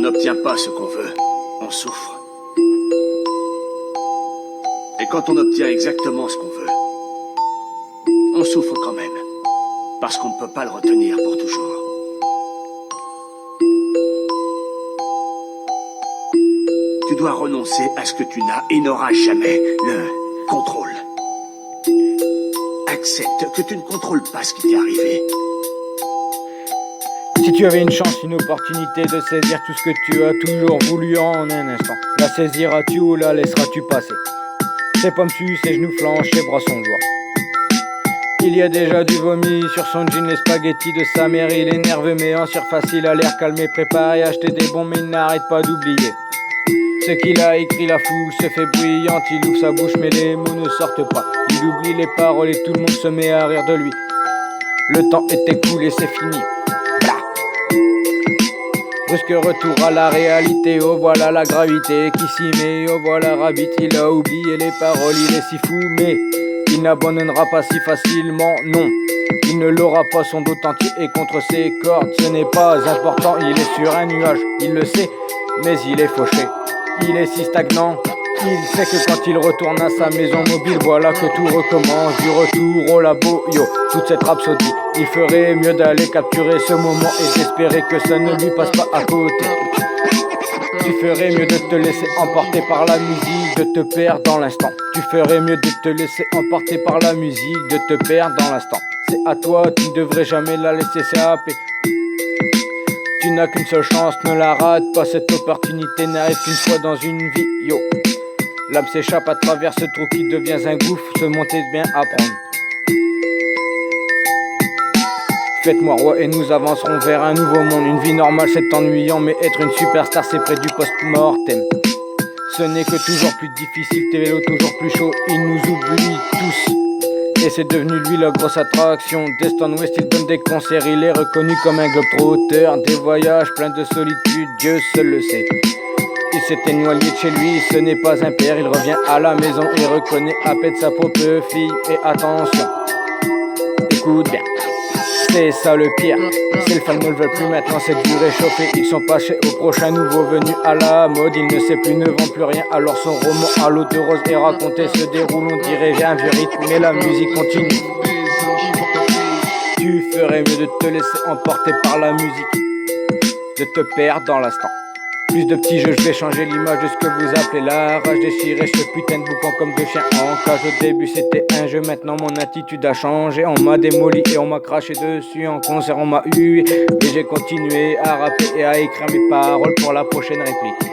n'obtient pas ce qu'on veut, on souffre. Et quand on obtient exactement ce qu'on veut, on souffre quand même. Parce qu'on ne peut pas le retenir pour toujours. Tu dois renoncer à ce que tu n'as et n'auras jamais, le contrôle. Accepte que tu ne contrôles pas ce qui t'est arrivé. Si tu avais une chance, une opportunité de saisir tout ce que tu as toujours voulu en un instant, la saisiras-tu ou la laisseras-tu passer? Ses pommes suent, ses genoux flanchent, ses bras sont lourds. Il y a déjà du vomi sur son jean, les spaghettis de sa mère. Il est nerveux mais en surface il a l'air calme et préparé à acheter des bons, mais il n'arrête pas d'oublier ce qu'il a écrit. La foule se fait bruyante, il ouvre sa bouche mais les mots ne sortent pas. Il oublie les paroles et tout le monde se met à rire de lui. Le temps est écoulé, c'est fini. Brusque retour à la réalité, oh voilà la gravité qui s'y met, oh voilà Rabbit, il a oublié les paroles, il est si fou, mais il n'abandonnera pas si facilement, non. Il ne l'aura pas, son dos entier est contre ses cordes, ce n'est pas important, il est sur un nuage, il le sait, mais il est fauché, il est si stagnant. Il sait que quand il retourne à sa maison mobile, voilà que tout recommence, du retour au labo, yo, toute cette rhapsodie. Il ferait mieux d'aller capturer ce moment et d'espérer que ça ne lui passe pas à côté. Tu ferais mieux de te laisser emporter par la musique, de te perdre dans l'instant. Tu ferais mieux de te laisser emporter par la musique, de te perdre dans l'instant. C'est à toi, tu ne devrais jamais la laisser s'échapper. Tu n'as qu'une seule chance, ne la rate pas, cette opportunité n'arrive qu'une fois dans une vie, yo. L'âme s'échappe à travers ce trou qui devient un gouffre, se monter bien apprendre. Faites-moi roi et nous avancerons vers un nouveau monde. Une vie normale c'est ennuyant, mais être une superstar c'est près du post-mortem. Ce n'est que toujours plus difficile, tes vélos toujours plus chaud, il nous oublie tous. Et c'est devenu lui la grosse attraction. Destin West il donne des concerts, il est reconnu comme un globe-trotter. Des voyages pleins de solitude, Dieu seul le sait. Il s'était noyé de chez lui, ce n'est pas un père, il revient à la maison et reconnaît à peine sa propre fille. Et attention, écoute bien, c'est ça le pire. Ces fans ne le veulent plus maintenant, c'est du réchauffé. Ils sont passés au prochain nouveau venu à la mode. Il ne sait plus, ne vend plus rien, alors son roman à l'eau de rose est raconté, se déroule, on dirait j'ai un vieux rythme, mais la musique continue. Tu ferais mieux de te laisser emporter par la musique, de te perdre dans l'instant. Plus de petits jeux, je vais changer l'image de ce que vous appelez la rage. Déchirer ce putain de boucan comme deux chiens en cage. Au début c'était un jeu, maintenant mon attitude a changé. On m'a démoli et on m'a craché dessus. En concert on m'a hué et j'ai continué à rapper et à écrire mes paroles pour la prochaine réplique.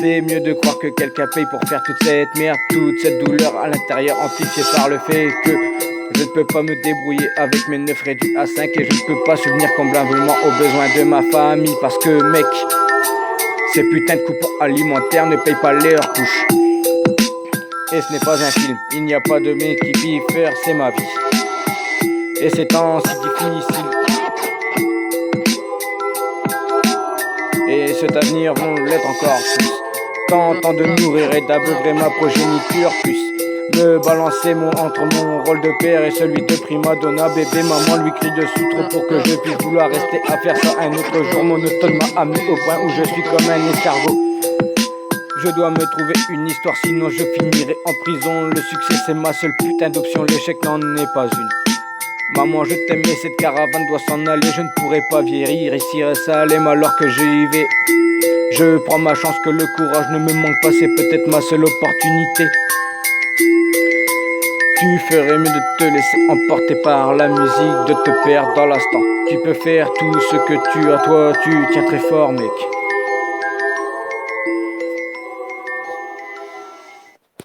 C'est mieux de croire que quelqu'un paye pour faire toute cette merde, toute cette douleur à l'intérieur amplifiée par le fait que je ne peux pas me débrouiller avec mes 9 réduits à 5. Et je ne peux pas subvenir convenablement aux besoins de ma famille. Parce que mec, ces putains de coupons alimentaires ne payent pas leurs couches. Et ce n'est pas un film, il n'y a pas de mec qui vit faire, c'est ma vie. Et ces temps si difficiles, et cet avenir vont l'être encore plus. Tentant de nourrir et d'abeuvrer ma progéniture, puisse me balancer entre mon rôle de père et celui de prima donna. Bébé, maman lui crie dessus trop pour que je puisse vouloir rester à faire ça un autre jour. Monotone m'a amené au point où je suis comme un escargot. Je dois me trouver une histoire, sinon je finirai en prison. Le succès c'est ma seule putain d'option, l'échec n'en est pas une. Maman je t'aime mais cette caravane doit s'en aller. Je ne pourrai pas vieillir ici à Salem alors que j'y vais. Je prends ma chance, que le courage ne me manque pas, c'est peut-être ma seule opportunité. Tu ferais mieux de te laisser emporter par la musique, de te perdre dans l'instant. Tu peux faire tout ce que tu as, toi tu tiens très fort mec.